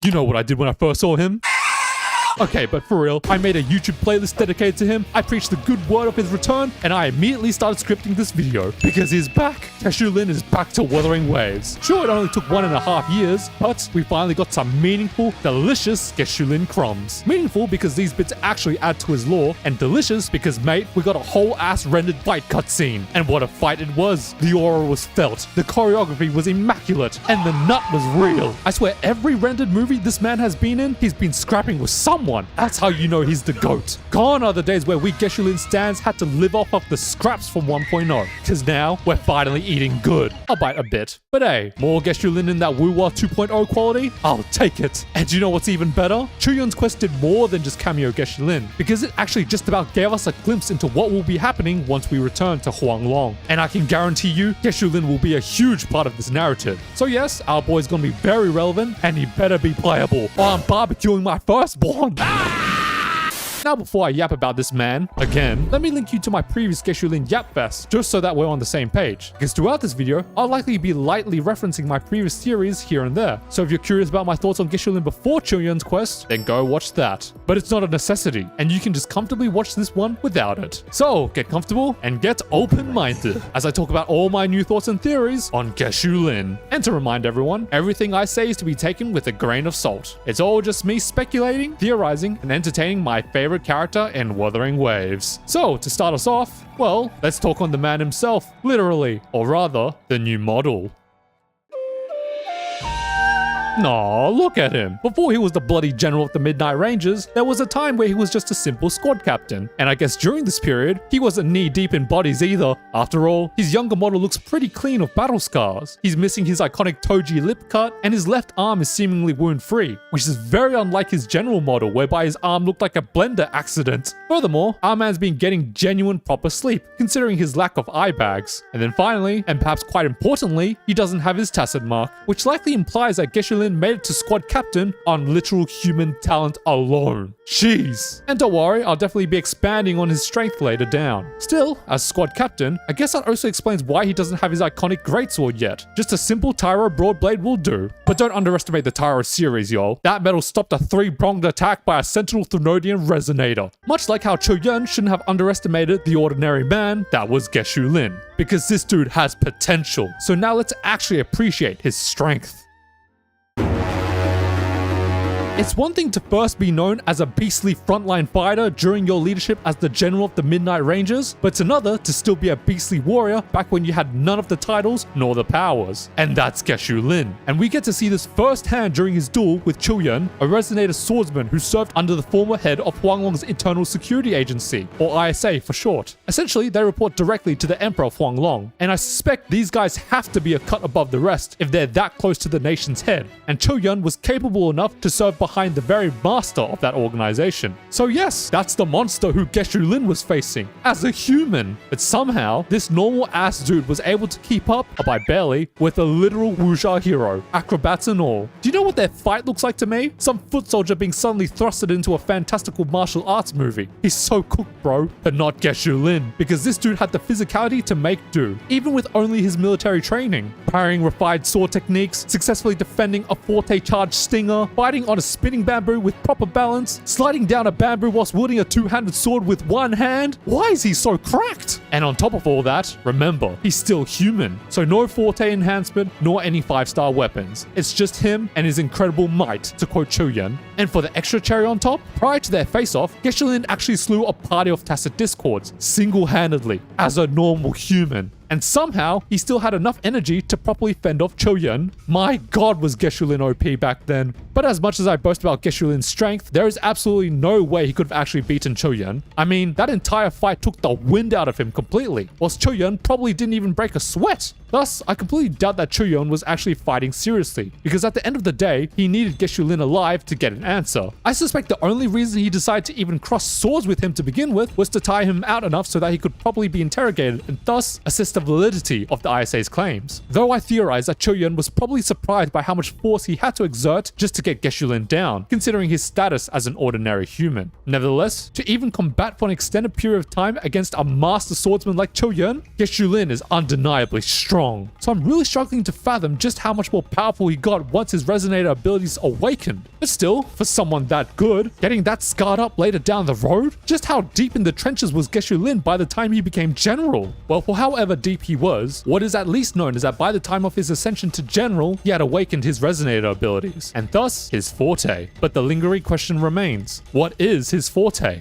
You know what I did when I first saw him? Okay, but for real, I made a YouTube playlist dedicated to him, I preached the good word of his return, and I immediately started scripting this video. Because he's back! Geshu Lin is back to Wuthering Waves. Sure, it only took 1.5 years, but we finally got some meaningful, delicious Geshu Lin crumbs. Meaningful because these bits actually add to his lore, and delicious because, mate, we got a whole ass rendered fight cutscene. And what a fight it was! The aura was felt, the choreography was immaculate, and the nut was real. I swear, every rendered movie this man has been in, he's been scrapping with someone. That's how you know he's the GOAT. Gone are the days where we Geshu Lin stans had to live off of the scraps from 1.0. Cause now, we're finally eating good. Albeit a bit. But hey, more Geshu Lin in that Woo-Wah 2.0 quality? I'll take it. And do you know what's even better? Chuyun's quest did more than just cameo Geshu Lin, because it actually just about gave us a glimpse into what will be happening once we return to Huanglong. And I can guarantee you, Geshu Lin will be a huge part of this narrative. So yes, our boy's gonna be very relevant, and he better be playable, or I'm barbecuing my firstborn. Now before I yap about this man, again, let me link you to my previous Geshu Lin Yap Fest, just so that we're on the same page. Because throughout this video, I'll likely be lightly referencing my previous theories here and there. So if you're curious about my thoughts on Geshu Lin before Chuyun's quest, then go watch that. But it's not a necessity, and you can just comfortably watch this one without it. So get comfortable and get open-minded as I talk about all my new thoughts and theories on Geshu Lin. And to remind everyone, everything I say is to be taken with a grain of salt. It's all just me speculating, theorizing, and entertaining my favorite character in Wuthering Waves. So, to start us off, well, let's talk on the man himself, literally, or rather, the new model. Aw, look at him. Before he was the bloody general of the Midnight Rangers, there was a time where he was just a simple squad captain. And I guess during this period, he wasn't knee deep in bodies either. After all, his younger model looks pretty clean of battle scars. He's missing his iconic Toji lip cut, and his left arm is seemingly wound-free, which is very unlike his general model, whereby his arm looked like a blender accident. Furthermore, our man's been getting genuine proper sleep, considering his lack of eye bags. And then finally, and perhaps quite importantly, he doesn't have his tacit mark, which likely implies that Geshu Lin made it to squad captain on literal human talent alone. Jeez. And don't worry, I'll definitely be expanding on his strength later down. Still, as squad captain, I guess that also explains why he doesn't have his iconic greatsword yet. Just a simple Tyro Broadblade will do. But don't underestimate the Tyro series, y'all. That metal stopped a 3-pronged attack by a Sentinel Thermodian Resonator. Much like how Chuyun shouldn't have underestimated the ordinary man that was Geshu Lin. Because this dude has potential. So now let's actually appreciate his strength. It's one thing to first be known as a beastly frontline fighter during your leadership as the general of the Midnight Rangers, but it's another to still be a beastly warrior back when you had none of the titles nor the powers. And that's Geshu Lin. And we get to see this firsthand during his duel with Chuyun, a Resonator swordsman who served under the former head of Huanglong's Internal Security Agency, or ISA for short. Essentially, they report directly to the Emperor of Huanglong, and I suspect these guys have to be a cut above the rest if they're that close to the nation's head. And Chuyun was capable enough to serve behind the very master of that organization. So yes, that's the monster who Geshu Lin was facing, as a human. But somehow, this normal ass dude was able to keep up, by barely, with a literal wuxia hero, acrobats and all. Do you know what their fight looks like to me? Some foot soldier being suddenly thrusted into a fantastical martial arts movie. He's so cooked, bro. But not Geshu Lin, because this dude had the physicality to make do, even with only his military training. Parrying refined sword techniques, successfully defending a Forte charged stinger, fighting on a spinning bamboo with proper balance, sliding down a bamboo whilst wielding a two-handed sword with one hand. Why is he so cracked? And on top of all that, remember, he's still human. So no Forte enhancement, nor any 5-star weapons. It's just him and his incredible might, to quote Chuyun. And for the extra cherry on top, prior to their face-off, Geshu Lin actually slew a party of Tacit Discords, single-handedly, as a normal human. And somehow, he still had enough energy to properly fend off Chuyun. My god, was Geshu Lin OP back then. But as much as I boast about Geshu Lin's strength, there is absolutely no way he could have actually beaten Chuyun. I mean, that entire fight took the wind out of him completely, whilst Chuyun probably didn't even break a sweat. Thus, I completely doubt that Chuyun was actually fighting seriously, because at the end of the day, he needed Geshu Lin alive to get an answer. I suspect the only reason he decided to even cross swords with him to begin with was to tire him out enough so that he could properly be interrogated and thus assist the validity of the ISA's claims. Though I theorize that Chuyun was probably surprised by how much force he had to exert just to get Geshu Lin down, considering his status as an ordinary human. Nevertheless, to even combat for an extended period of time against a master swordsman like Chuyun, Geshu Lin is undeniably strong. strong. So I'm really struggling to fathom just how much more powerful he got once his resonator abilities awakened. But still, for someone that good, getting that scarred up later down the road? Just how deep in the trenches was Geshu Lin by the time he became general? Well, for however deep he was, what is at least known is that by the time of his ascension to general, he had awakened his resonator abilities, and thus his forte. But the lingering question remains, what is his forte?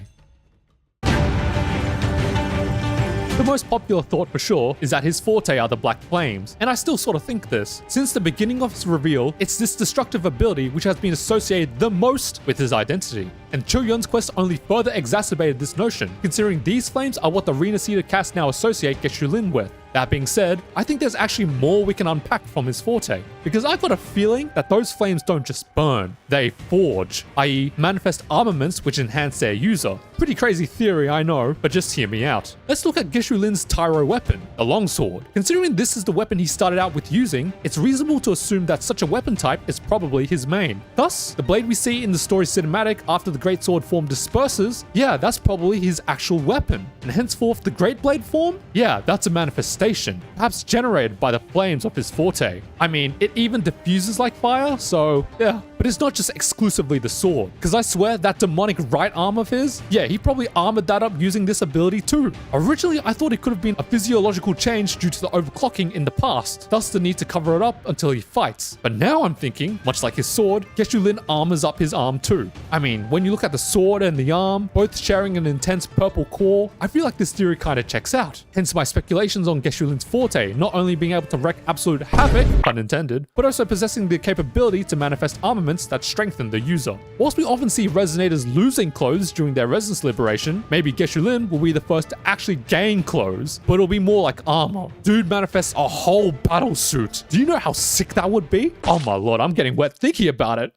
The most popular thought for sure is that his forte are the Black Flames, and I still sort of think this. Since the beginning of his reveal, it's this destructive ability which has been associated the most with his identity. And Choyun's quest only further exacerbated this notion, considering these flames are what the Rena Cedar cast now associate Geshu Lin with. That being said, I think there's actually more we can unpack from his forte, because I've got a feeling that those flames don't just burn, they forge, i.e. manifest armaments which enhance their user. Pretty crazy theory, I know, but just hear me out. Let's look at Geshu Lin's Tyro weapon, the longsword. Considering this is the weapon he started out with using, it's reasonable to assume that such a weapon type is probably his main. Thus, the blade we see in the story cinematic after the Great Sword form disperses, yeah, that's probably his actual weapon. And henceforth, the Great Blade form? Yeah, that's a manifestation, perhaps generated by the flames of his forte. I mean, it even diffuses like fire, so yeah. But it's not just exclusively the sword, because I swear that demonic right arm of his, yeah, he probably armored that up using this ability too. Originally, I thought it could have been a physiological change due to the overclocking in the past, thus the need to cover it up until he fights. But now I'm thinking, much like his sword, Geshu Lin armors up his arm too. I mean, when you look at the sword and the arm, both sharing an intense purple core, I feel like this theory kinda checks out. Hence my speculations on Geshu Lin's forte, not only being able to wreak absolute havoc, pun intended, but also possessing the capability to manifest armaments that strengthen the user. Whilst we often see resonators losing clothes during their resonance liberation, maybe Geshu Lin will be the first to actually gain clothes, but it'll be more like armor. Dude manifests a whole battle suit. Do you know how sick that would be? Oh my lord, I'm getting wet thinking about it.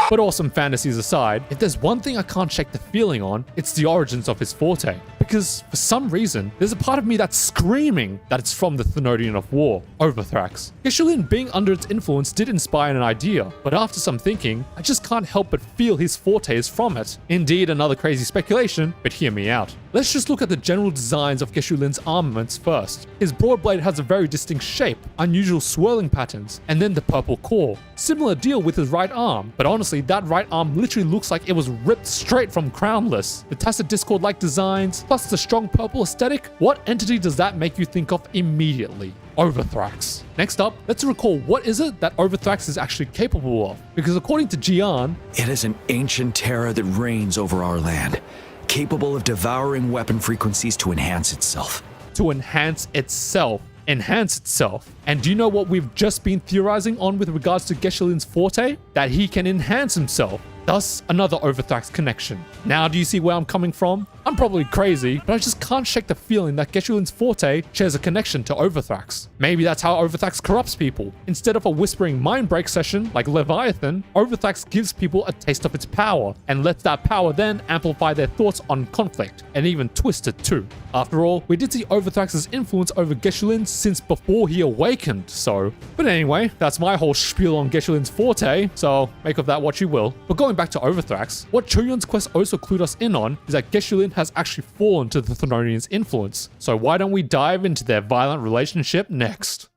But awesome fantasies aside, if there's one thing I can't shake the feeling on, it's the origins of his forte. Because for some reason, there's a part of me that's screaming that it's from the Thenodian of War, Ovathrax. Geshu Lin being under its influence did inspire an idea, but after some thinking, I just can't help but feel his forte is from it. Indeed, another crazy speculation, but hear me out. Let's just look at the general designs of Geshu Lin's armaments first. His broad blade has a very distinct shape, unusual swirling patterns, and then the purple core. Similar deal with his right arm, but honestly, that right arm literally looks like it was ripped straight from Crownless. The Tacit Discord-like designs, plus the strong purple aesthetic, what entity does that make you think of immediately? Ovathrax. Next up, let's recall what is it that Ovathrax is actually capable of, because according to Jian, it is an ancient terror that reigns over our land, capable of devouring weapon frequencies to enhance itself. To enhance itself. Enhance itself. And do you know what we've just been theorizing on with regards to Geshu Lin's forte? That he can enhance himself. Thus, another Ovathrax connection. Now do you see where I'm coming from? I'm probably crazy, but I just can't shake the feeling that Geshu Lin's forte shares a connection to Ovathrax. Maybe that's how Ovathrax corrupts people. Instead of a whispering mind break session like Leviathan, Ovathrax gives people a taste of its power, and lets that power then amplify their thoughts on conflict, and even twist it too. After all, we did see Ovathrax's influence over Geshu Lin since before he awakened, so... But anyway, that's my whole spiel on Geshu Lin's forte, so make of that what you will. But going back to Ovathrax, what Choyun's quest also clued us in on is that Geshu Lin has actually fallen to the Thenodian's influence. So why don't we dive into their violent relationship next?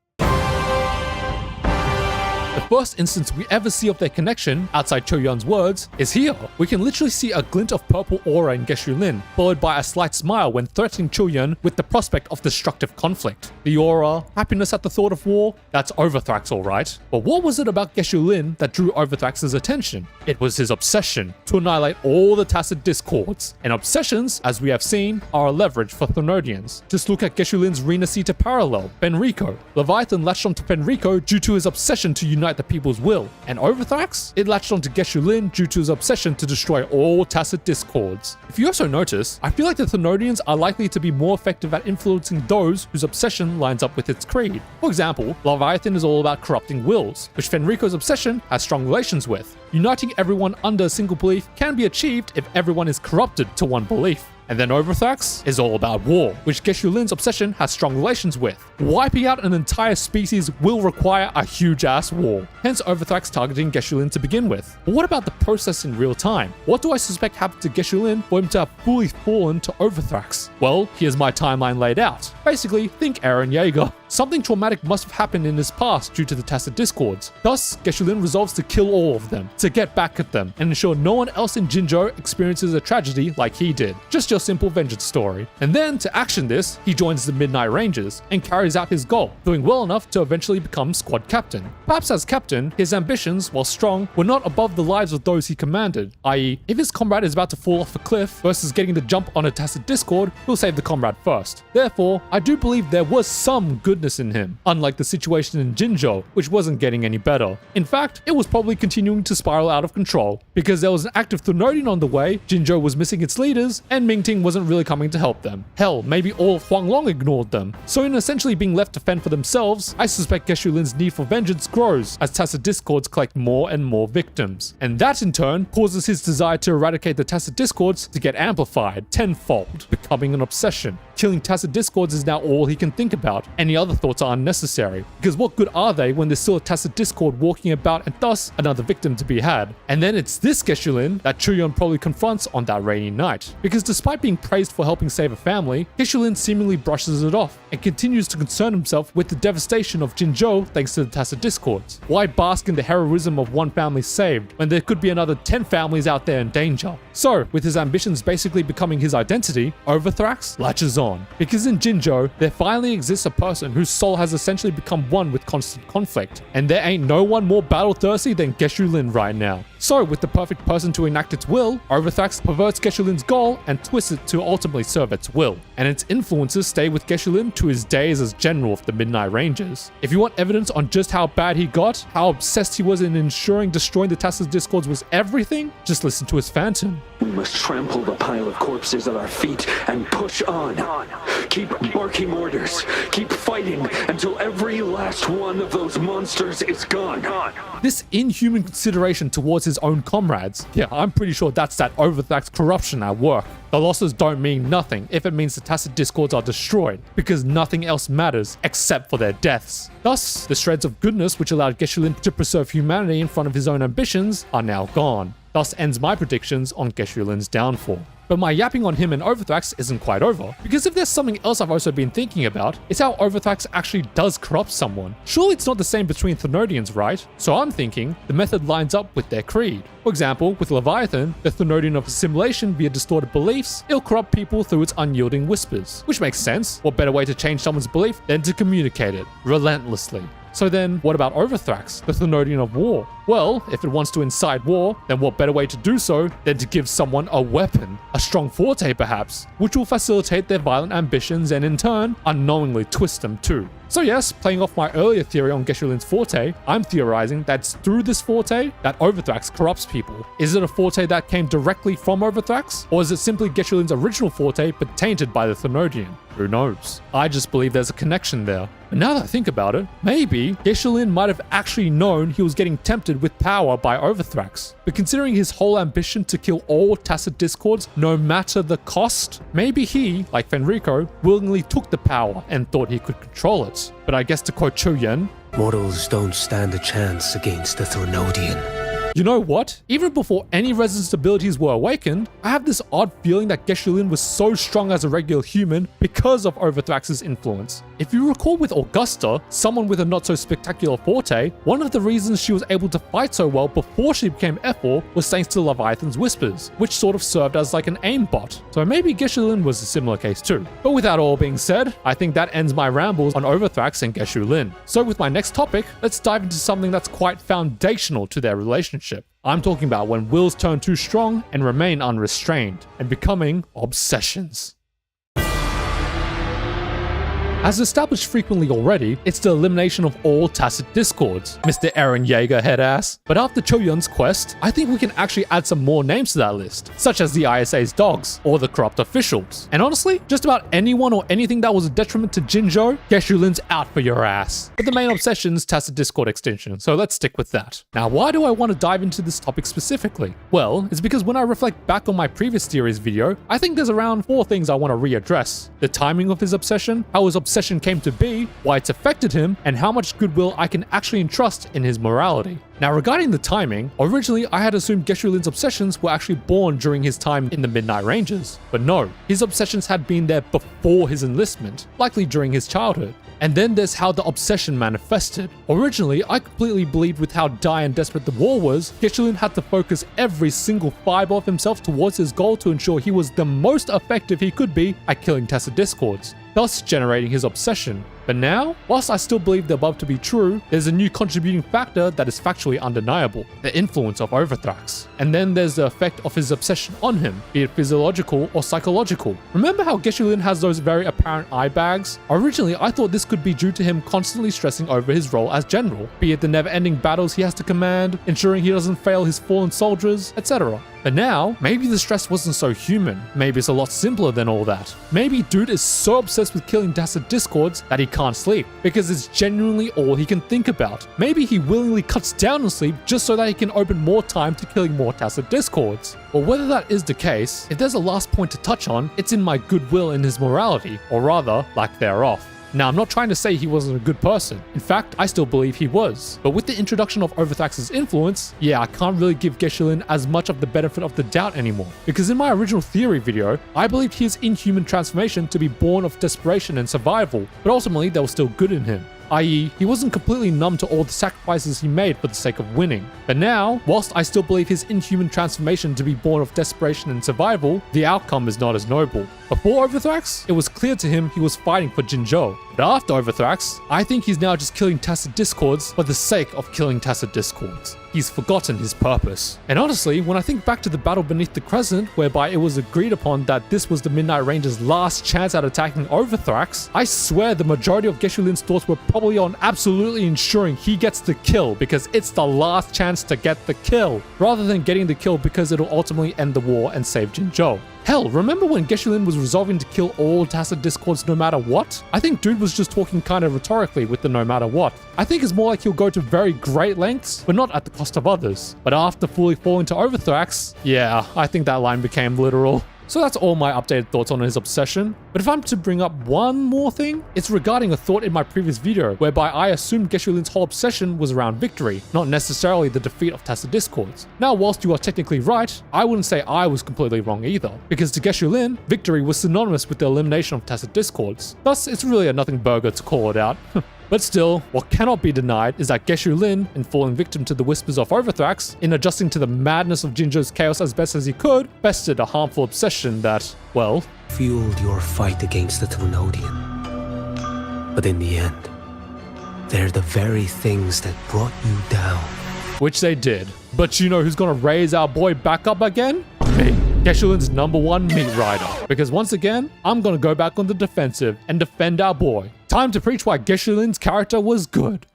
The first instance we ever see of their connection, outside Choyun's words, is here. We can literally see a glint of purple aura in Geshu Lin, followed by a slight smile when threatening Choyun with the prospect of destructive conflict. The aura, happiness at the thought of war, that's Ovathrax alright. But what was it about Geshu Lin that drew Ovathrax's attention? It was his obsession to annihilate all the Tacit Discords. And obsessions, as we have seen, are a leverage for Thenodians. Just look at Geshu Lin's Rena Cedar parallel, Fenrico. Leviathan latched onto Fenrico due to his obsession to unite the people's will. And Ovathrax? It latched onto Geshu Lin due to his obsession to destroy all Tacit Discords. If you also notice, I feel like the Thenodians are likely to be more effective at influencing those whose obsession lines up with its creed. For example, Leviathan is all about corrupting wills, which Fenrico's obsession has strong relations with. Uniting everyone under a single belief can be achieved if everyone is corrupted to one belief. And then Ovathrax is all about war, which Geshu Lin's obsession has strong relations with. Wiping out an entire species will require a huge-ass war, hence Ovathrax targeting Geshu Lin to begin with. But what about the process in real time? What do I suspect happened to Geshu Lin for him to have fully fallen to Ovathrax? Well, here's my timeline laid out. Basically, think Eren Yeager. Something traumatic must have happened in his past due to the tacit discords. Thus, Geshu Lin resolves to kill all of them, to get back at them, and ensure no one else in Jinzhou experiences a tragedy like he did. Just your simple vengeance story. And then, to action this, he joins the Midnight Rangers and carries out his goal, doing well enough to eventually become squad captain. Perhaps as captain, his ambitions, while strong, were not above the lives of those he commanded, i.e., if his comrade is about to fall off a cliff versus getting the jump on a tacit discord, he'll save the comrade first. Therefore, I do believe there was some goodness in him, unlike the situation in Jinzhou, which wasn't getting any better. In fact, it was probably continuing to spiral out of control, because there was an active Thenodian on the way, Jinzhou was missing its leaders, and Mingting wasn't really coming to help them. Hell, maybe all of Huanglong ignored them. So in essentially being left to fend for themselves, I suspect Geshu Lin's need for vengeance grows as tacit discords collect more and more victims. And that in turn causes his desire to eradicate the tacit discords to get amplified tenfold, becoming an obsession. Killing tacit discords is now all he can think about. Any other thoughts are unnecessary, because what good are they when there's still a tacit discord walking about and thus another victim to be had? And then it's this Geshu Lin that Chuyon probably confronts on that rainy night. Because despite being praised for helping save a family, Geshu Lin seemingly brushes it off and continues to concern himself with the devastation of Jinzhou thanks to the tacit discords. Why bask in the heroism of one family saved when there could be another 10 families out there in danger? So, with his ambitions basically becoming his identity, Ovathrax latches on. Because in Jinzhou, there finally exists a person whose soul has essentially become one with constant conflict. And there ain't no one more battle-thirsty than Geshu Lin right now. So, with the perfect person to enact its will, Ovathrax perverts Geshu Lin's goal and twists it to ultimately serve its will. And its influences stay with Geshu Lin to his days as general of the Midnight Rangers. If you want evidence on just how bad he got, how obsessed he was in ensuring destroying the tacit discords was everything, just listen to his phantom. We must trample the pile of corpses at our feet and push on. Keep barking orders. Keep fighting until every last one of those monsters is gone. This inhuman consideration towards his own comrades. Yeah, I'm pretty sure that's that Ovathrax corruption at work. The losses don't mean nothing if it means the tacit discords are destroyed, because nothing else matters except for their deaths. Thus, the shreds of goodness which allowed Geshu Lin to preserve humanity in front of his own ambitions are now gone. Thus ends my predictions on Geshu Lin's downfall. But my yapping on him and Ovathrax isn't quite over, because if there's something else I've also been thinking about, it's how Ovathrax actually does corrupt someone. Surely it's not the same between Thenodians, right? So I'm thinking the method lines up with their creed. For example, with Leviathan, the Thenodian of assimilation via distorted beliefs, it'll corrupt people through its unyielding whispers. Which makes sense. What better way to change someone's belief than to communicate it, relentlessly? So then, what about Ovathrax, the Thenodian of war? Well, if it wants to incite war, then what better way to do so than to give someone a weapon? A strong Forte perhaps, which will facilitate their violent ambitions and in turn, unknowingly twist them too. So yes, playing off my earlier theory on Geshu Lin's Forte, I'm theorizing that it's through this Forte that Ovathrax corrupts people. Is it a Forte that came directly from Ovathrax? Or is it simply Geshu Lin's original Forte but tainted by the Thenodian? Who knows? I just believe there's a connection there. But now that I think about it, maybe Geshu Lin might have actually known he was getting tempted with power by Ovathrax. But considering his whole ambition to kill all tacit discords no matter the cost, maybe he, like Fenrico, willingly took the power and thought he could control it. But I guess to quote Chuyon, mortals don't stand a chance against the Thenodian. You know what? Even before any resistance abilities were awakened, I have this odd feeling that Geshu Lin was so strong as a regular human because of Ovathrax's influence. If you recall with Augusta, someone with a not so spectacular Forte, one of the reasons she was able to fight so well before she became F4 was thanks to Leviathan's whispers, which sort of served as like an aimbot. So maybe Geshu Lin was a similar case too. But with that all being said, I think that ends my rambles on Ovathrax and Geshu Lin. So with my next topic, let's dive into something that's quite foundational to their relationship. I'm talking about when wills turn too strong and remain unrestrained, and becoming obsessions. As established frequently already, it's the elimination of all tacit discords, Mr. Eren Yeager headass. But after Choyun's quest, I think we can actually add some more names to that list, such as the ISA's dogs, or the corrupt officials. And honestly, just about anyone or anything that was a detriment to Jinzhou, Geshu Lin's out for your ass. But the main obsession's tacit discord extinction, so let's stick with that. Now, why do I want to dive into this topic specifically? Well, it's because when I reflect back on my previous theories video, I think there's around 4 things I want to readdress. The timing of his obsession, how his obsession obsession came to be, why it's affected him, and how much goodwill I can actually entrust in his morality. Now, regarding the timing, originally I had assumed Geshu Lin's obsessions were actually born during his time in the Midnight Rangers, but no, his obsessions had been there before his enlistment, likely during his childhood. And then there's how the obsession manifested. Originally, I completely believed with how dire and desperate the war was, Geshu Lin had to focus every single fiber of himself towards his goal to ensure he was the most effective he could be at killing Tacet Discords, thus generating his obsession. But now, whilst I still believe the above to be true, there's a new contributing factor that is factually undeniable, the influence of Ovathrax. And then there's the effect of his obsession on him, be it physiological or psychological. Remember how Geshu Lin has those very apparent eye bags? Originally, I thought this could be due to him constantly stressing over his role as general, be it the never-ending battles he has to command, ensuring he doesn't fail his fallen soldiers, etc. But now, maybe the stress wasn't so human. Maybe it's a lot simpler than all that. Maybe dude is so obsessed with killing Tacet Discords that he can't sleep, because it's genuinely all he can think about. Maybe he willingly cuts down on sleep just so that he can open more time to killing more Tacet Discords. Well, whether that is the case, if there's a last point to touch on, it's in my goodwill in his morality, or rather, lack thereof. Now, I'm not trying to say he wasn't a good person. In fact, I still believe he was. But with the introduction of Ovathrax's influence, yeah, I can't really give Geshu Lin as much of the benefit of the doubt anymore. Because in my original theory video, I believed his inhuman transformation to be born of desperation and survival, but ultimately there was still good in him. i.e., he wasn't completely numb to all the sacrifices he made for the sake of winning. But now, whilst I still believe his inhuman transformation to be born of desperation and survival, the outcome is not as noble. Before Ovathrax, it was clear to him he was fighting for Jinzhou. But after Ovathrax, I think he's now just killing Tacet Discords for the sake of killing Tacet Discords. He's forgotten his purpose. And honestly, when I think back to the battle beneath the Crescent, whereby it was agreed upon that this was the Midnight Rangers' last chance at attacking Ovathrax, I swear the majority of Geshu Lin's thoughts were probably on absolutely ensuring he gets the kill because it's the last chance to get the kill, rather than getting the kill because it'll ultimately end the war and save Jinzhou. Hell, remember when Geshu Lin was resolving to kill all Tacet Discords no matter what? I think dude was just talking kind of rhetorically with the no matter what. I think it's more like he'll go to very great lengths, but not at the cost of others. But after fully falling to Ovathrax, yeah, I think that line became literal. So that's all my updated thoughts on his obsession. But if I'm to bring up one more thing, it's regarding a thought in my previous video, whereby I assumed Geshu Lin's whole obsession was around victory, not necessarily the defeat of Tacet Discords. Now, whilst you are technically right, I wouldn't say I was completely wrong either, because to Geshu Lin, victory was synonymous with the elimination of Tacet Discords. Thus, it's really a nothing burger to call it out. But still, what cannot be denied is that Geshu Lin, in falling victim to the whispers of Ovathrax, in adjusting to the madness of Jinzhou's chaos as best as he could, bested a harmful obsession that, well, fueled your fight against the Thrunodian. But in the end, they're the very things that brought you down. Which they did. But you know who's gonna raise our boy back up again? Me. Geshu Lin's #1 meat rider. Because once again, I'm gonna go back on the defensive and defend our boy. Time to preach why Geshu Lin's character was good.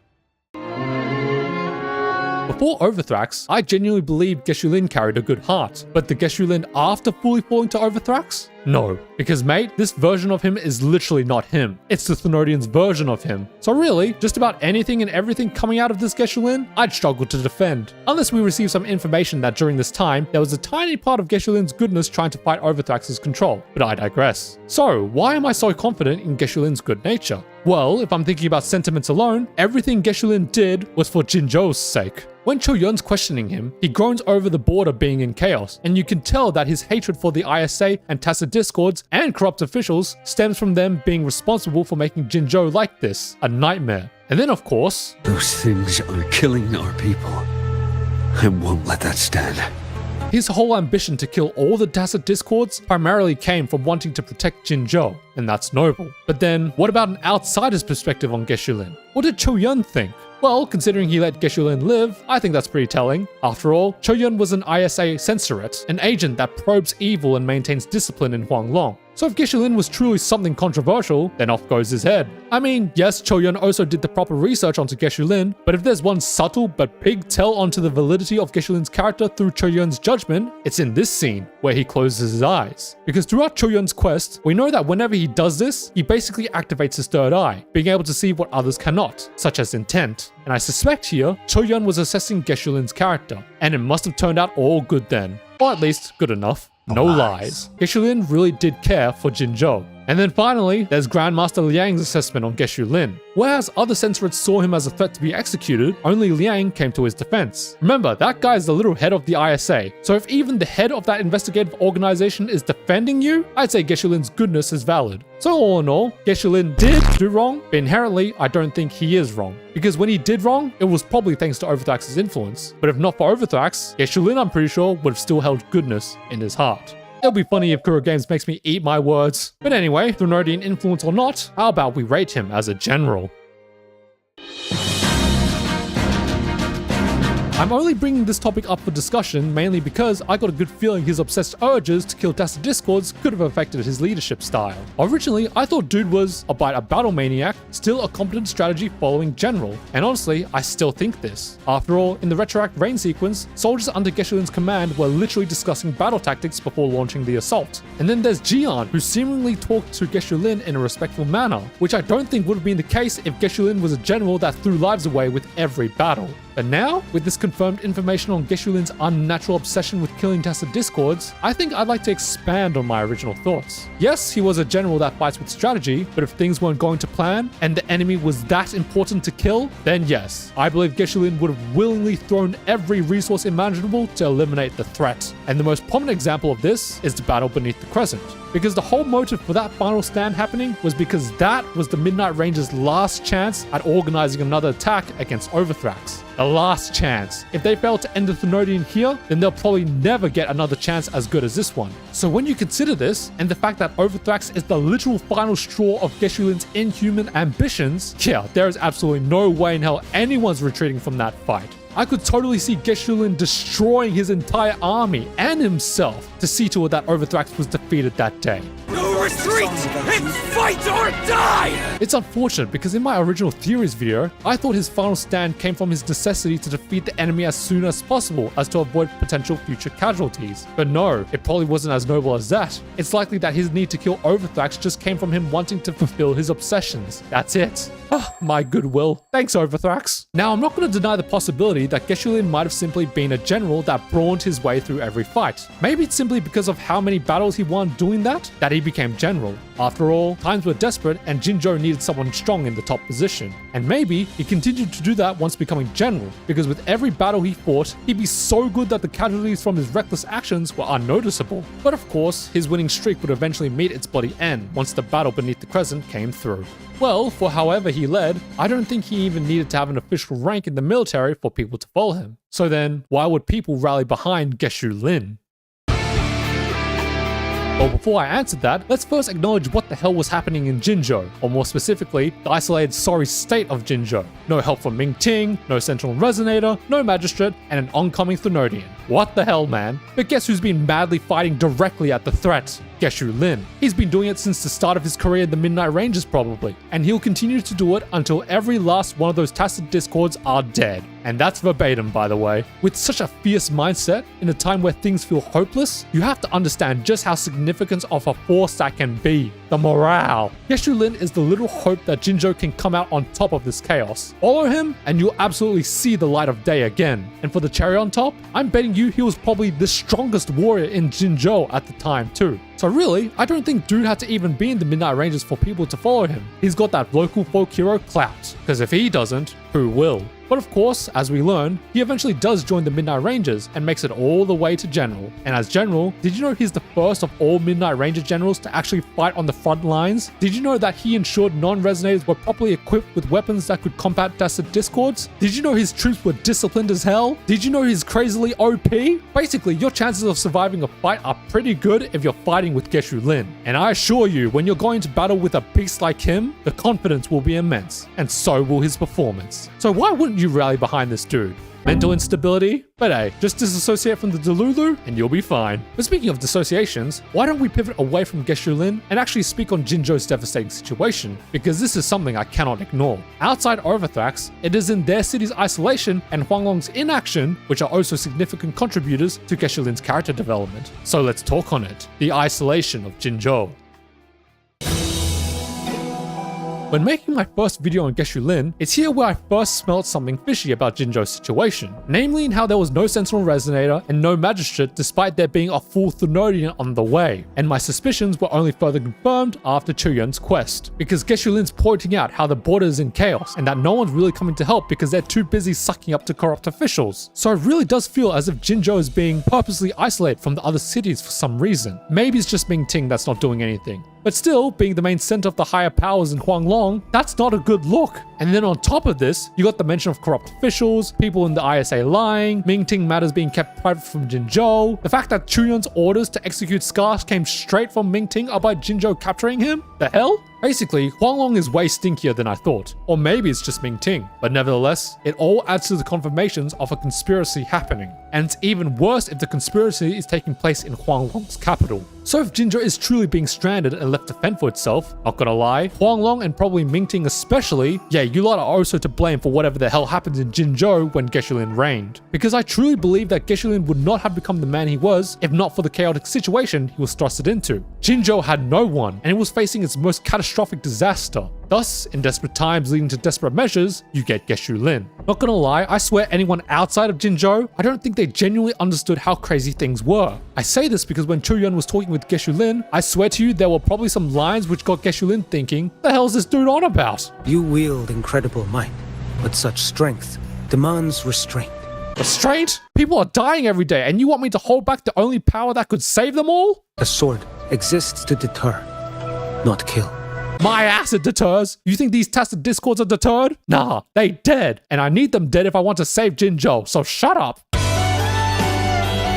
Before Ovathrax, I genuinely believed Geshu Lin carried a good heart, but the Geshu Lin after fully falling to Ovathrax? No, because mate, this version of him is literally not him. It's the Thrunodian's version of him. So really, just about anything and everything coming out of this Geshu Lin, I'd struggle to defend. Unless we receive some information that during this time, there was a tiny part of Geshu Lin's goodness trying to fight Ovathrax's control, but I digress. So, why am I so confident in Geshu Lin's good nature? Well, if I'm thinking about sentiments alone, everything Geshu Lin did was for Jinzhou's sake. When Cho Yun's questioning him, he groans over the border being in chaos, and you can tell that his hatred for the ISA and Tacet Discords and corrupt officials stems from them being responsible for making Jinzhou like this, a nightmare. And then of course, those things are killing our people. I won't let that stand. His whole ambition to kill all the Tacet Discords primarily came from wanting to protect Jinzhou, and that's noble. But then, what about an outsider's perspective on Geshu Lin? What did Cho Yun think? Well, considering he let Geshu Lin live, I think that's pretty telling. After all, Cho Yun was an ISA censorate, an agent that probes evil and maintains discipline in Huanglong. So if Geshu Lin was truly something controversial, then off goes his head. I mean, yes, Cho Yun also did the proper research onto Geshu Lin, but if there's one subtle but big tell onto the validity of Geshu Lin's character through Cho Yun's judgment, it's in this scene, where he closes his eyes. Because throughout Cho Yun's quest, we know that whenever he does this, he basically activates his third eye, being able to see what others cannot, such as intent. And I suspect here, Cho Yun was assessing Geshu Lin's character, and it must have turned out all good then. Or at least, good enough. No lies. Geshu Lin really did care for Jinzhou. And then finally, there's Grandmaster Liang's assessment on Geshu Lin. Whereas other Sensorites saw him as a threat to be executed, only Liang came to his defense. Remember, that guy is the little head of the ISA, so if even the head of that investigative organization is defending you, I'd say Geshu Lin's goodness is valid. So all in all, Geshu Lin did do wrong, but inherently, I don't think he is wrong. Because when he did wrong, it was probably thanks to Ovathrax's influence. But if not for Ovathrax, Geshu Lin, I'm pretty sure, would have still held goodness in his heart. It'll be funny if Kuro Games makes me eat my words. But anyway, Thrunodian influence or not, how about we rate him as a general? I'm only bringing this topic up for discussion mainly because I got a good feeling his obsessed urges to kill Tacit Discords could have affected his leadership style. Originally, I thought dude was, albeit a battle maniac, still a competent strategy following general, and honestly, I still think this. After all, in the Retroact rain sequence, soldiers under Geshu Lin's command were literally discussing battle tactics before launching the assault. And then there's Jian, who seemingly talked to Geshu Lin in a respectful manner, which I don't think would have been the case if Geshu Lin was a general that threw lives away with every battle. But now, with this confirmed information on Geshu Lin's unnatural obsession with killing Tacit Discords, I think I'd like to expand on my original thoughts. Yes, he was a general that fights with strategy, but if things weren't going to plan, and the enemy was that important to kill, then yes, I believe Geshu Lin would have willingly thrown every resource imaginable to eliminate the threat. And the most prominent example of this is the battle beneath the Crescent. Because the whole motive for that final stand happening was because that was the Midnight Rangers' last chance at organizing another attack against Ovathrax. The last chance. If they fail to end the Thrunodian here, then they'll probably never get another chance as good as this one. So when you consider this, and the fact that Ovathrax is the literal final straw of Geshu Lin's inhuman ambitions, yeah, there is absolutely no way in hell anyone's retreating from that fight. I could totally see Geshu Lin destroying his entire army and himself to see to it that Ovathrax was defeated that day. No retreat! It's fight or die! It's unfortunate because in my original theories video, I thought his final stand came from his necessity to defeat the enemy as soon as possible as to avoid potential future casualties. But no, it probably wasn't as noble as that. It's likely that his need to kill Ovathrax just came from him wanting to fulfill his obsessions. That's it. Ah, my goodwill. Thanks, Ovathrax. Now, I'm not going to deny the possibility that Geshu Lin might have simply been a general that brawled his way through every fight. Maybe it's simply because of how many battles he won doing that he became general. After all, times were desperate and Jinzhou needed someone strong in the top position. And maybe he continued to do that once becoming general, because with every battle he fought, he'd be so good that the casualties from his reckless actions were unnoticeable. But of course, his winning streak would eventually meet its bloody end once the battle beneath the Crescent came through. Well, for however he led, I don't think he even needed to have an official rank in the military for people to follow him. So then, why would people rally behind Geshu Lin? Well, before I answered that, let's first acknowledge what the hell was happening in Jinzhou, or more specifically, the isolated sorry state of Jinzhou. No help from Ming Ting, no central resonator, no magistrate, and an oncoming Thrunodian. What the hell, man? But guess who's been madly fighting directly at the threat? Geshu Lin. He's been doing it since the start of his career in the Midnight Rangers probably, and he'll continue to do it until every last one of those Tacit Discords are dead. And that's verbatim, by the way. With such a fierce mindset, in a time where things feel hopeless, you have to understand just how significant of a force that can be. The morale. Geshu Lin is the little hope that Jinzhou can come out on top of this chaos. Follow him, and you'll absolutely see the light of day again. And for the cherry on top, I'm betting you he was probably the strongest warrior in Jinzhou at the time too. So really, I don't think dude had to even be in the Midnight Rangers for people to follow him. He's got that local folk hero clout. Because if he doesn't, who will? But of course, as we learn, he eventually does join the Midnight Rangers and makes it all the way to General. And as General, did you know he's the first of all Midnight Ranger generals to actually fight on the front lines? Did you know that he ensured non-resonators were properly equipped with weapons that could combat Tacit Discords? Did you know his troops were disciplined as hell? Did you know he's crazily OP? Basically, your chances of surviving a fight are pretty good if you're fighting with Geshu Lin. And I assure you, when you're going to battle with a beast like him, the confidence will be immense, and so will his performance. So why wouldn't you rally behind this dude? Mental instability? But hey, just disassociate from the Delulu and you'll be fine. But speaking of dissociations, why don't we pivot away from Geshu Lin and actually speak on Jinzhou's devastating situation? Because this is something I cannot ignore. Outside Ovathrax, it is in their city's isolation and Huanglong's inaction, which are also significant contributors to Geshu Lin's character development. So let's talk on it. The Isolation of Jinzhou. When making my first video on Geshu Lin, it's here where I first smelled something fishy about Jinzhou's situation, namely in how there was no Sentinel Resonator and no Magistrate despite there being a full Thenodian on the way, and my suspicions were only further confirmed after Chuyun's quest, because Geshu Lin's pointing out how the border is in chaos and that no one's really coming to help because they're too busy sucking up to corrupt officials. So it really does feel as if Jinzhou is being purposely isolated from the other cities for some reason. Maybe it's just Mingting that's not doing anything. But still, being the main center of the higher powers in Huanglong, that's not a good look. And then on top of this, you got the mention of corrupt officials, people in the ISA lying, Mingting matters being kept private from Jinzhou, the fact that Chuyun's orders to execute Scar came straight from Mingting or by Jinzhou capturing him? The hell? Basically, Huanglong is way stinkier than I thought. Or maybe it's just Mingting. But nevertheless, it all adds to the confirmations of a conspiracy happening. And it's even worse if the conspiracy is taking place in Huanglong's capital. So if Jinzhou is truly being stranded and left to fend for itself, not gonna lie, Huanglong and probably Mingting especially, yeah, you lot are also to blame for whatever the hell happened in Jinzhou when Geshu Lin reigned. Because I truly believe that Geshu Lin would not have become the man he was if not for the chaotic situation he was thrusted into. Jinzhou had no one, and it was facing its most catastrophic disaster. Thus, in desperate times leading to desperate measures, you get Geshu Lin. Not gonna lie, I swear anyone outside of Jinzhou, I don't think they genuinely understood how crazy things were. I say this because when Chuyun was talking with Geshu Lin, I swear to you there were probably some lines which got Geshu Lin thinking, the hell's this dude on about? You wield incredible might, but such strength demands restraint. Restraint? People are dying every day and you want me to hold back the only power that could save them all? A sword exists to deter, not kill. My ass it deters. You think these tacit discords are deterred? Nah, they dead. And I need them dead if I want to save Jinzhou, so shut up.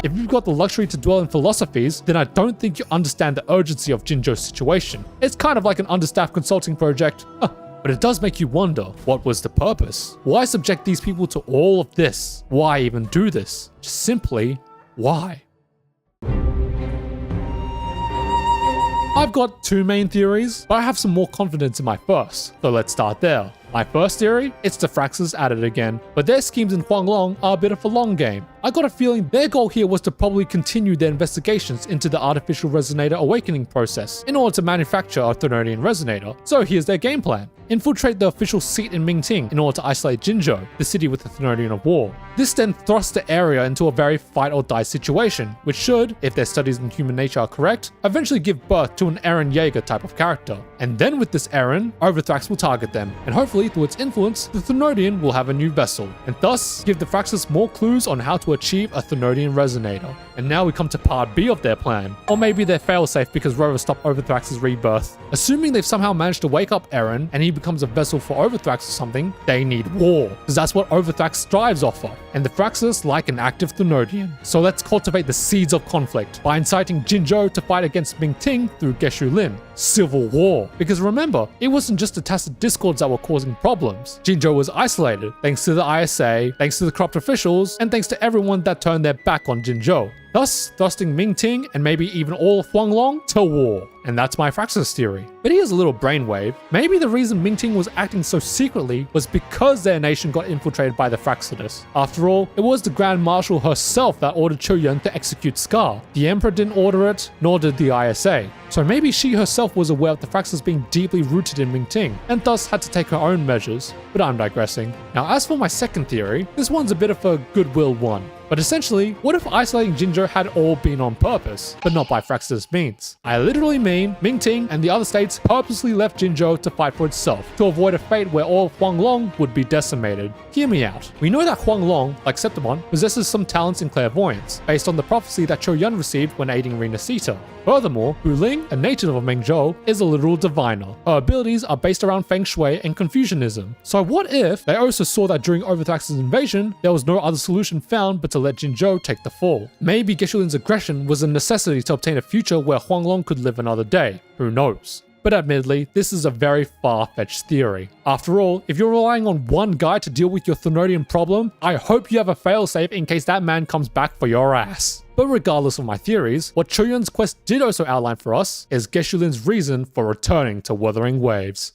If you've got the luxury to dwell in philosophies, then I don't think you understand the urgency of Jinzhou's situation. It's kind of like an understaffed consulting project. But it does make you wonder, what was the purpose? Why subject these people to all of this? Why even do this? Just simply, why? I've got two main theories, but I have some more confidence in my first, so let's start there. My first theory, it's the Fraxes at it again, but their schemes in Huanglong are a bit of a long game. I got a feeling their goal here was to probably continue their investigations into the artificial resonator awakening process in order to manufacture a Thenodian resonator. So here's their game plan. Infiltrate the official seat in Mingting in order to isolate Jinzhou, the city with the Thenodian of War. This then thrusts the area into a very fight or die situation, which should, if their studies in human nature are correct, eventually give birth to an Eren Yeager type of character. And then with this Eren, Ovathrax will target them, and hopefully through its influence, the Thenodian will have a new vessel, and thus give the Fraxes more clues on how to achieve a Thenodian resonator. And now we come to part B of their plan, or maybe their failsafe because Rover stopped Ovathrax's rebirth. Assuming they've somehow managed to wake up Eren, and he becomes a vessel for Ovathrax or something, they need war, because that's what Ovathrax strives off of, and the Fraxes like an active Thenodian. So let's cultivate the seeds of conflict by inciting Jinzhou to fight against Mingting through Geshu Lin. Civil war. Because remember, it wasn't just the tacit discords that were causing problems. Jinzhou was isolated, thanks to the ISA, thanks to the corrupt officials, and thanks to everyone that turned their back on Jinzhou. Thus, thrusting Mingting and maybe even all of Huanglong to war. And that's my Fraxes theory. But here's a little brainwave. Maybe the reason Mingting was acting so secretly was because their nation got infiltrated by the Fraxidus. After all, it was the Grand Marshal herself that ordered Chuyun to execute Scar. The Emperor didn't order it, nor did the ISA. So maybe she herself was aware of the Fraxes being deeply rooted in Mingting, and thus had to take her own measures. But I'm digressing. Now as for my second theory, this one's a bit of a goodwill one. But essentially, what if isolating Jinzhou had all been on purpose, but not by Fraxidus means? I literally mean Mingting and the other states purposely left Jinzhou to fight for itself, to avoid a fate where all of Huanglong would be decimated. Hear me out. We know that Huanglong, like Septimon, possesses some talents in clairvoyance, based on the prophecy that Chuyun received when aiding Rina Sita. Furthermore, Hu Ling, a native of Mengzhou, is a literal diviner. Her abilities are based around Feng Shui and Confucianism. So what if they also saw that during Ovathrax's invasion, there was no other solution found but to let Jinzhou take the fall? Maybe Geshu Lin's aggression was a necessity to obtain a future where Huanglong could live another day. Who knows? But admittedly, this is a very far-fetched theory. After all, if you're relying on one guy to deal with your Thenodian problem, I hope you have a failsafe in case that man comes back for your ass. But regardless of my theories, what Chuyun's quest did also outline for us is Geshu Lin's reason for returning to Wuthering Waves.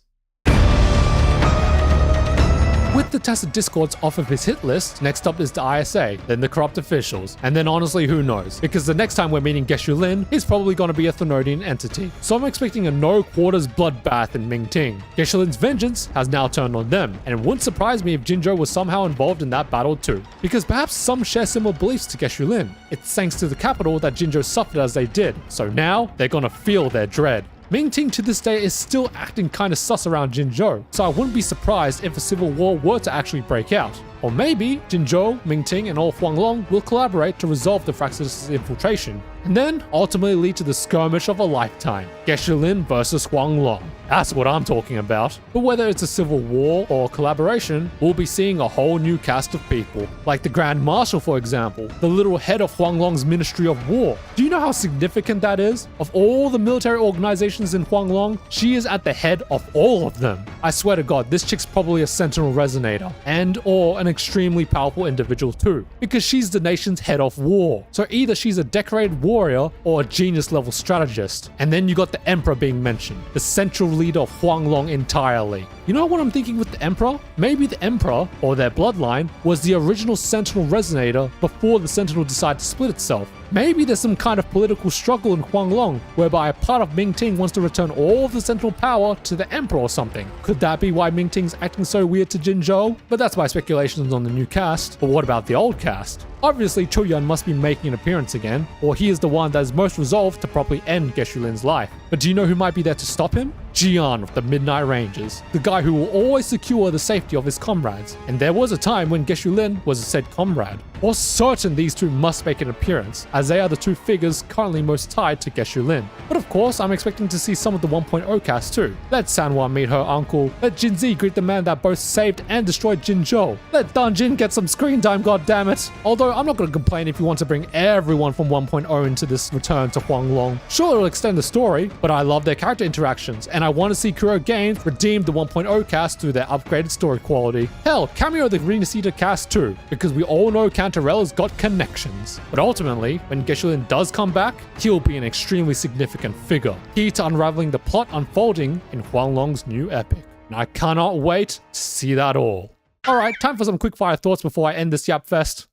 With the tacit discords off of his hit list, next up is the ISA, then the corrupt officials, and then honestly who knows, because the next time we're meeting Geshu Lin, he's probably going to be a Thenodian entity. So I'm expecting a no quarters bloodbath in Mingting. Geshu Lin's vengeance has now turned on them, and it wouldn't surprise me if Jinzhou was somehow involved in that battle too, because perhaps some share similar beliefs to Geshu Lin. It's thanks to the capital that Jinzhou suffered as they did, so now they're gonna feel their dread. Mingting to this day is still acting kinda sus around Jinzhou, so I wouldn't be surprised if a civil war were to actually break out. Or maybe Jinzhou, Mingting, and all Huanglong will collaborate to resolve the Fraxis' infiltration, and then ultimately lead to the skirmish of a lifetime, Geshu Lin versus Huanglong. That's what I'm talking about. But whether it's a civil war or collaboration, we'll be seeing a whole new cast of people, like the Grand Marshal for example, the little head of Huanglong's Ministry of War. Do you know how significant that is? Of all the military organizations in Huanglong, she is at the head of all of them. I swear to God, this chick's probably a Sentinel Resonator, and or an extremely powerful individual too, because she's the nation's head of war. So either she's a decorated warrior or a genius level strategist. And then you got the Emperor being mentioned, the central leader of Huanglong entirely. You know what I'm thinking with the Emperor? Maybe the Emperor, or their bloodline, was the original Sentinel Resonator before the Sentinel decided to split itself. Maybe there's some kind of political struggle in Huanglong whereby a part of Mingting wants to return all of the central power to the Emperor or something. Could that be why Mingting's acting so weird to Jinzhou? But that's my speculations on the new cast. But what about the old cast? Obviously Chuyan must be making an appearance again, or he is the one that is most resolved to properly end Geshu Lin's life. But do you know who might be there to stop him? Jian of the Midnight Rangers, the guy who will always secure the safety of his comrades. And there was a time when Geshu Lin was a said comrade. For certain these two must make an appearance, as they are the two figures currently most tied to Geshu Lin. But of course, I'm expecting to see some of the 1.0 cast too. Let Sanhua meet her uncle, let Jinzi greet the man that both saved and destroyed Jinzhou. Let Danjin get some screen time, goddammit. Although I'm not going to complain if you want to bring everyone from 1.0 into this return to Huanglong. Sure, it'll extend the story, but I love their character interactions, and I want to see Kuro Games redeem the 1.0 cast through their upgraded story quality. Hell, cameo the Green Cedar cast too, because we all know Cantarella's got connections. But ultimately, when Geshu Lin does come back, he'll be an extremely significant figure, key to unraveling the plot unfolding in Huanglong's new epic. And I cannot wait to see that all. Alright, time for some quickfire thoughts before I end this Yap Fest.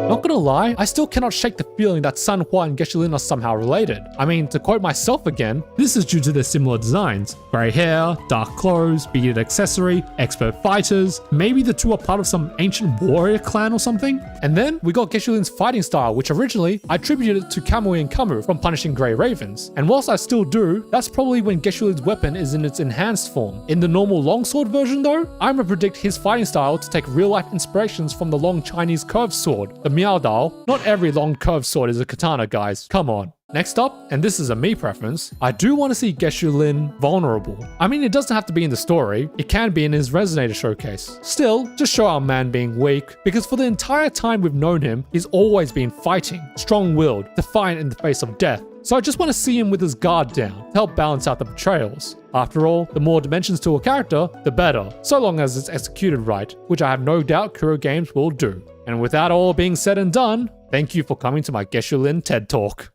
Not gonna lie, I still cannot shake the feeling that Sanhua and Geshu Lin are somehow related. I mean, to quote myself again, this is due to their similar designs. Grey hair, dark clothes, beaded accessory, expert fighters. Maybe the two are part of some ancient warrior clan or something? And then we got Geshu Lin's fighting style, which originally I attributed to Kamui and Kamu from punishing Grey Ravens. And whilst I still do, that's probably when Geshu Lin's weapon is in its enhanced form. In the normal longsword version though, I'm gonna predict his fighting style to take real life inspirations from the long Chinese curved sword, the Miao Dao. Not every long curved sword is a katana, guys. Come on. Next up, and this is a me preference, I do want to see Geshu Lin vulnerable. I mean, it doesn't have to be in the story, it can be in his Resonator showcase. Still, just show our man being weak, because for the entire time we've known him, he's always been fighting, strong-willed, defiant in the face of death. So I just want to see him with his guard down, to help balance out the betrayals. After all, the more dimensions to a character, the better, so long as it's executed right, which I have no doubt Kuro Games will do. And with that all being said and done, thank you for coming to my Geshu Lin TED Talk.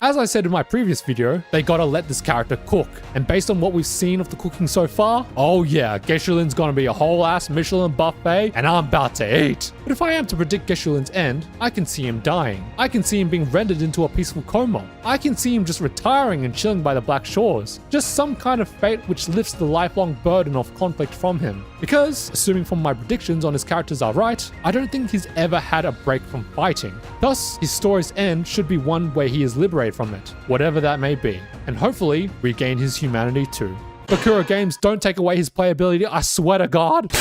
As I said in my previous video, they gotta let this character cook. And based on what we've seen of the cooking so far, oh yeah, Geshu Lin's gonna be a whole ass Michelin buffet and I'm about to eat. But if I am to predict Geshu Lin's end, I can see him dying. I can see him being rendered into a peaceful coma. I can see him just retiring and chilling by the Black Shores. Just some kind of fate which lifts the lifelong burden of conflict from him. Because, assuming from my predictions on his characters are right, I don't think he's ever had a break from fighting. Thus, his story's end should be one where he is liberated from it, whatever that may be, and hopefully regain his humanity too. But Kuro Games, don't take away his playability, I swear to God.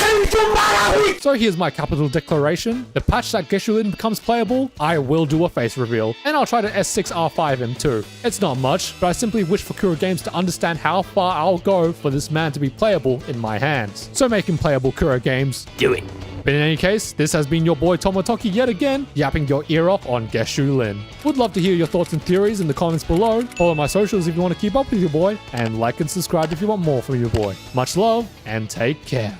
So here's my capital declaration. The patch that Geshu Lin becomes playable, I will do a face reveal. And I'll try to S6R5 him too. It's not much, but I simply wish for Kuro Games to understand how far I'll go for this man to be playable in my hands. So make him playable, Kuro Games. Do it. But in any case, this has been your boy Tomotoki yet again, yapping your ear off on Geshu Lin. Would love to hear your thoughts and theories in the comments below. Follow my socials if you want to keep up with your boy, and like and subscribe if you want more from your boy. Much love, and take care.